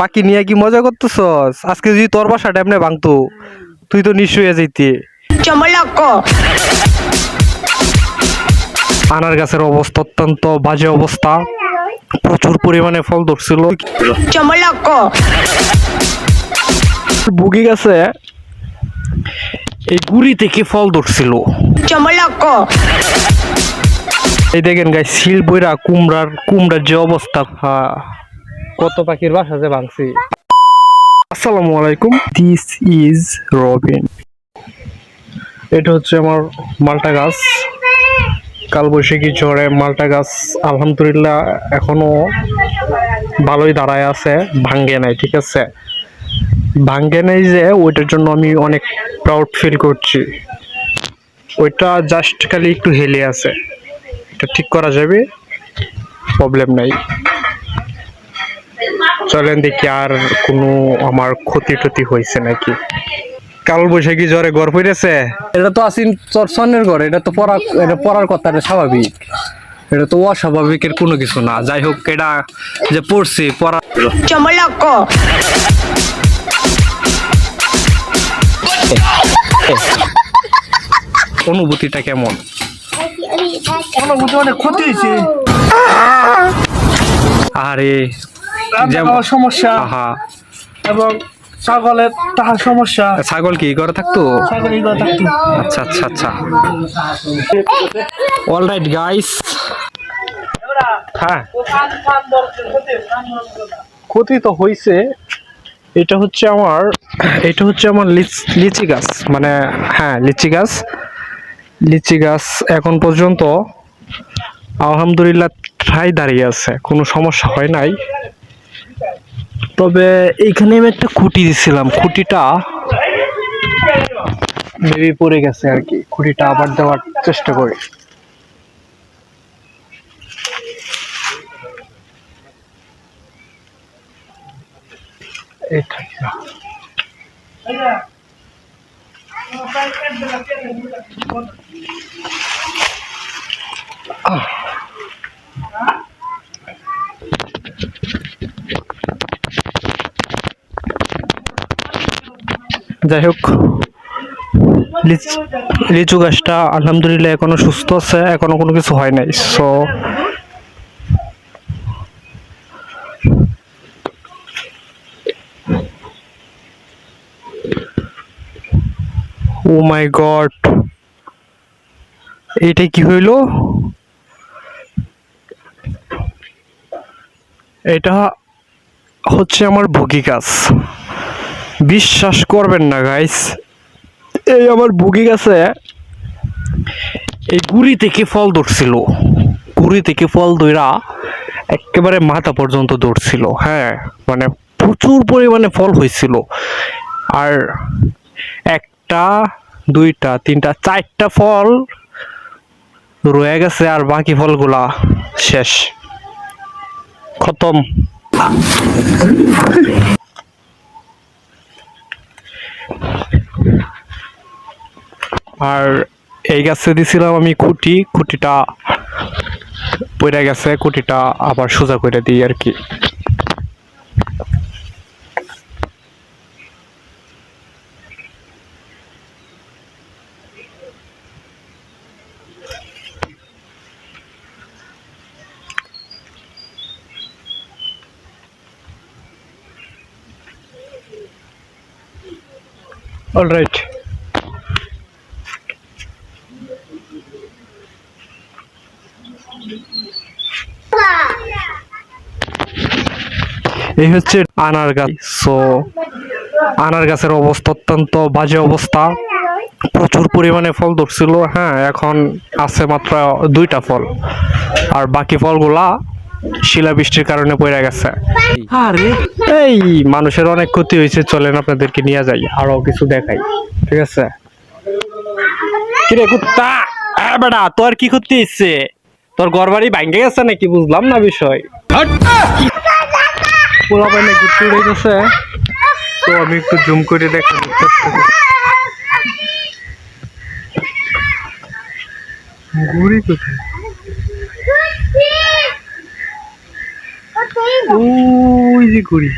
পাখি নিয়ে কি মজা করতেছস? আজকে যদি তোর বাসাটা এমনি ভাঙতো তুই তো নিঃস্ব হয়ে যাইতি। আনার গাছের অবস্থা অত্যন্ত বাজে অবস্থা, প্রচুর পরিমাণে ফল ধরছিল। বুগি গাছে এই গুড়ি থেকে ফল ধরছিল। এই দেখেন গাই শিল বইরা কুমড়ার যে অবস্থা, কত পাখির বাসা যে ভাঙছি। আসসালামু আলাইকুম, দিস ইজ রবিন। এটা হচ্ছে আমার মালটা গাছ। কালবৈশাখী ঝড়ে মালটা গাছ আলহামদুলিল্লাহ এখনো ভালোই দাঁড়ায় আছে, ভাঙ্গে নাই। ঠিক আছে, ভাঙ্গে নাই যে ওইটার জন্য আমি অনেক প্রাউড ফিল করছি। ওইটা জাস্ট খালি একটু হেলে আছে, এটা ঠিক করা যাবে, প্রবলেম নাই। চলেন দেখি আর কোনো আমার ক্ষতি টতি হয়েছে নাকি। কাল বৈশাখী জ্বরে ঘর পড়েছে, এটা তো আসিন চরসনের ঘর, এটা তো এটা পড়ার কথা, এটা স্বাভাবিক, এটা তো অস্বাভাবিকের কোনো কিছু না। যাই হোক, এটা যে পড়ছি পড়া অনুভূতিটা কেমন? অনুভূতি অনেক ক্ষতি হয়েছে। আরে সমস্যা এবং ছাগলের তাহার সমস্যা। ছাগল কি করে থাকতো? আচ্ছা আচ্ছা আচ্ছা, অলরাইট গাইস। হ্যাঁ, ক্ষতি তো হয়েছে। এটা হচ্ছে আমার লিচি গাছ, মানে হ্যাঁ লিচি গাছ এখন পর্যন্ত আলহামদুলিল্লাহ ঠাই দাঁড়িয়ে আছে, কোনো সমস্যা হয় নাই। তবে এইখানে আমি একটা খুঁটি দিছিলাম, খুঁটিটা মেবি পড়ে গেছে আর কি। খুঁটিটা আবার দেওয়ার চেষ্টা করি। যাই হোক, লিচু গাছটা আলহামদুলিল্লাহ এখনো সুস্থ আছে, এখনো কোনো কিছু হয় নাই। সো ও মাই গড, এটা কি হইল? এটা হচ্ছে আমার ভুগি গাছ। বিশ্বাস করবেন না গাইস, এই আমার বুগি গাছে এই গুড়ি থেকে ফল ধরছিল, গুড়ি থেকে ফল ধরা একেবারে মাথা পর্যন্ত ধরছিল। হ্যাঁ, মানে প্রচুর পরিমাণে ফল হয়েছিল। আর একটা, দুইটা, তিনটা, চারটা ফল রয়ে গেছে, আর বাকি ফলগুলা শেষ, খতম। আর এই গাছে দিছিলাম আমি খুঁটিটা পড়ে গেছে, খুঁটিটা আবার সোজা করে দিই আর কি। অলরাইট, এই হচ্ছে আনার গাছ। সো আনার গাছের অবস্থা অত্যন্ত বাজে অবস্থা, প্রচুর পরিমাণে ফল ধরছিল। হ্যাঁ, এখন আছে মাত্র দুইটা ফল, আর বাকি ফলগুলা শিলাবৃষ্টির কারণে পড়ে গেছে। আরে এই মানুষের অনেক ক্ষতি হয়েছে, চলেন আপনাদেরকে নিয়ে যাই, আরো কিছু দেখাই। ঠিক আছে, কিরে কুত্তা, বেটা তোর কি ক্ষতি হচ্ছে? তোর ঘর বাড়ি ভাঙ্গে গেছে নাকি? বুঝলাম না বিষয়। পোলা পাইনে ঘুরতে উড়ে গেছে, তো আমি একটু জুম করে দেখানোর চেষ্টা করি। ঘুরি কোথায়? ওই যে ঘুরি,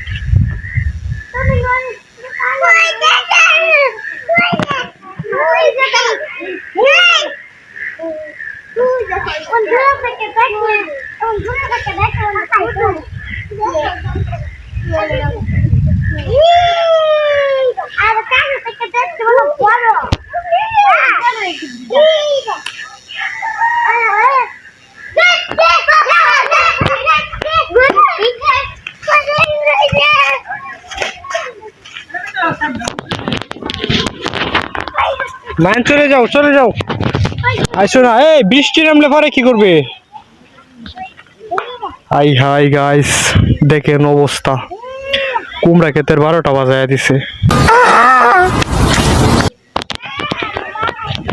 মান চলে যাও চলে যাও। আইসো না, এই বৃষ্টি নামলে পরে কি করবে? হাই হাই গাইস, দেখেন অবস্থা, কুমড়া ক্ষেতের 12টা বাজায় দিছে।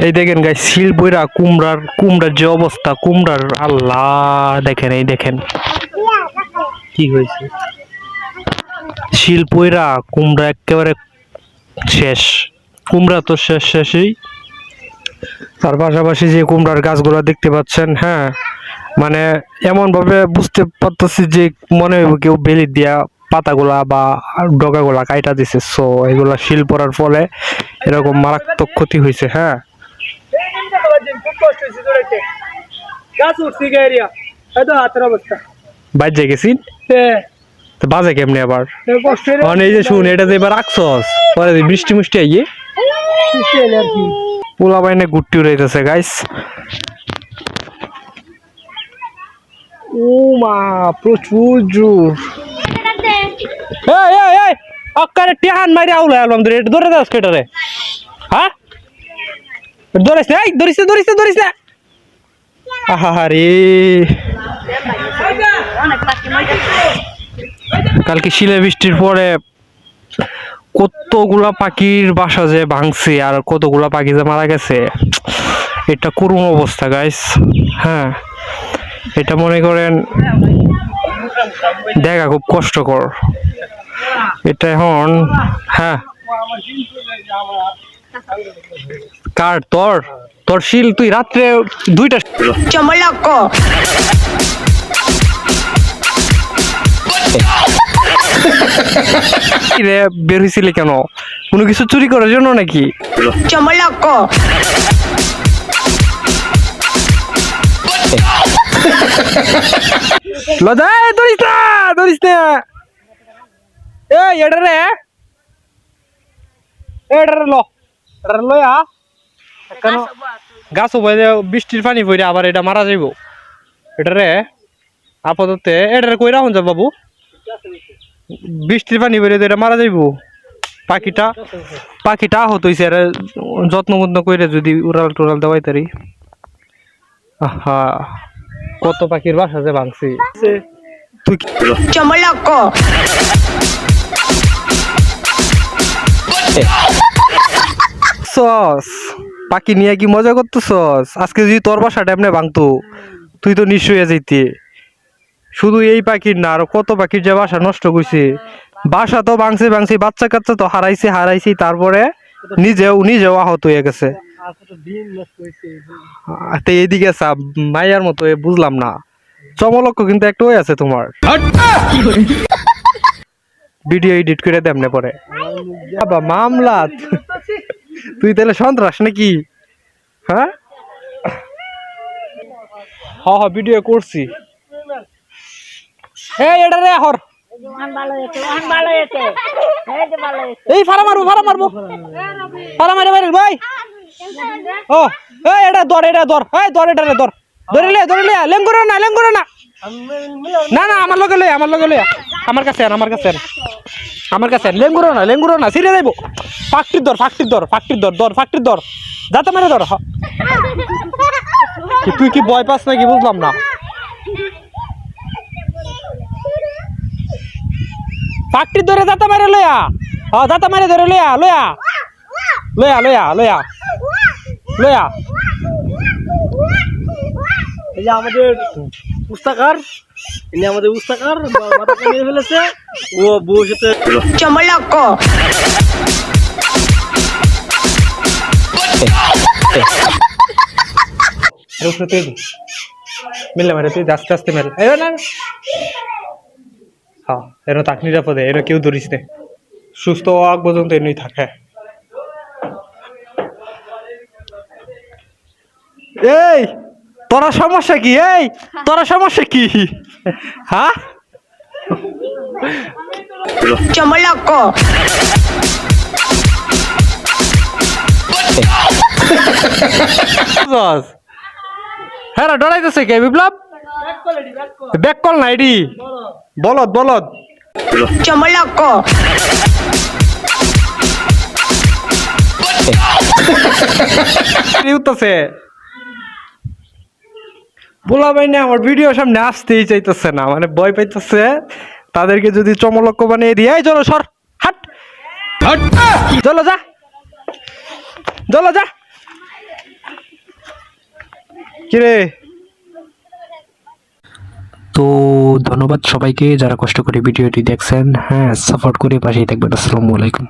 এই দেখেন গাইস, শিল বইরা কুমড়ার যে অবস্থা, কুমড়ার আল্লাহ দেখেন, এই দেখেন কি হয়েছে। শিল বইরা কুমড়া একেবারে শেষ, কুমড়া তো শেষই। তার পাশাপাশি যে কুমড়ার গাছগুলো দেখতে পাচ্ছেন, হ্যাঁ মানে এমন ভাবে বুঝতে পারতেছি যে মনে হয় কেউ বেলি দিয়া পাতাগুলা বা ডগাগুলা কাইটা দিছে। সো এগুলা শিল পড়ার ফলে এরকম মারাত্মক ক্ষতি হয়েছে। হ্যাঁ বাজে গেছি তো বাজে কেমনি আবার? এই যে শুন, এটা যে এবার রাখছস পরে বৃষ্টি মুষ্টি আইয়ে পোলা বাইনে গুট্টি উড়াইতেছে গাইস। ও মা, প্রচুর জোর। এই এই এই অক্কারে টিহান মারি আউলা আলম ধরে এটা ধরে দাস কেটারে। হ্যাঁ ধরিস না, এই ধরিস না। আহারে কালকে শিলা বৃষ্টির পরে কতগুলা পাখির বাসা যে ভাঙছে আর কতগুলা পাখি যে মারা গেছে, এটা করুণ অবস্থা গাইস। হ্যাঁ এটা মনে করেন দেখা খুব কষ্টকর এটা এখন। হ্যাঁ কার তোর শিল তুই রাত্রে 2টা বের হয়েছিলি কেন? কোনো কিছু চুরি করার জন্য নাকি? ধরিস না এই এটারে লয়া কেন গাছ বৃষ্টির পানি পড়ে আবার এটা মারা যাইব। এটারে আপাতত এটারে কই রাখুন যা বাবু, বৃষ্টির পানি পড়ে এটা মারা যাইব। পাখিটা আহত হইছে, আর যত্ন করে যদি উড়াল টুরাল দেওয়াই তারি। আহা কত পাখির বাসা যে ভাঙছি। তুই সস পাখি নিয়ে কি মজা করতেছস? আজকে যদি তোর বাসাটা এমনি ভাঙতো তুই তো নিঃস্ব হয়ে যাইতি। শুধু এই পাখির না, আরো কত পাখির যে বাসা নষ্ট করছে। বাসা তো ভাঙছে, বাচ্চা কাচ্চা তো হারাইছি, তারপরে নিজেও আহত হয়ে গেছে। এইদিকে মাইয়ার মতো বুঝলাম না, চমলক্ষ কিন্তু একটা হয়ে আছে তোমার। ভিডিও এডিট করে দেমনে পরে বাবা মামলা। তুই তাহলে সন্ত্রাস নাকি? হ্যাঁ ভিডিও করছি। এটা রে হর এই ফারা মারবো ভাই। ও এটা ধর এই ধর এটারে ধরে লে লেঙ্গুরো না না আমার লগে লই আমার কাছে লেঙ্গুরো না সিরে যাইবো। ফাঁকটির ধর যাতে মারে ধর। তুই কি ভয় পাস নাকি বুঝলাম না। ফাঁকটির ধরে যাতে মারে লয়া, যাতে মারে ধরে লয়া এই যে আমাদের পুস্তাকার মাথা নিয়ে ফেলেছে। ও বউর সাথে মিললে মারে, তুই আস্তে মেরে না। হ্যাঁ এর তাক নিরাপদে, এর কেউ ধরিস নে, সুস্থ আগ পর্যন্ত এমনি থাকে। এই তোরা সমস্যা কি? এই তোরা সমস্যা কি? হ্যাঁ Chomoloco. হ্যাঁ ডরাইতেছে কে বিপ্লব? ব্যাক কল না এডি বলদ বলদ Chomoloco. উঠতেছে বলা ভাই না আমার ভিডিও সামনে আসতেই চাইতেছে না, মানে ভয় পাইতেছে। তাদেরকে যদি চমলক্ষ বানিয়ে দিয়ে এই চলো সর হাট হাট চলো যা চলো যা কিরে। তো ধন্যবাদ সবাইকে যারা কষ্ট করে ভিডিওটি দেখছেন। হ্যাঁ সাপোর্ট করে পাশেই থাকবেন। আসসালামু আলাইকুম।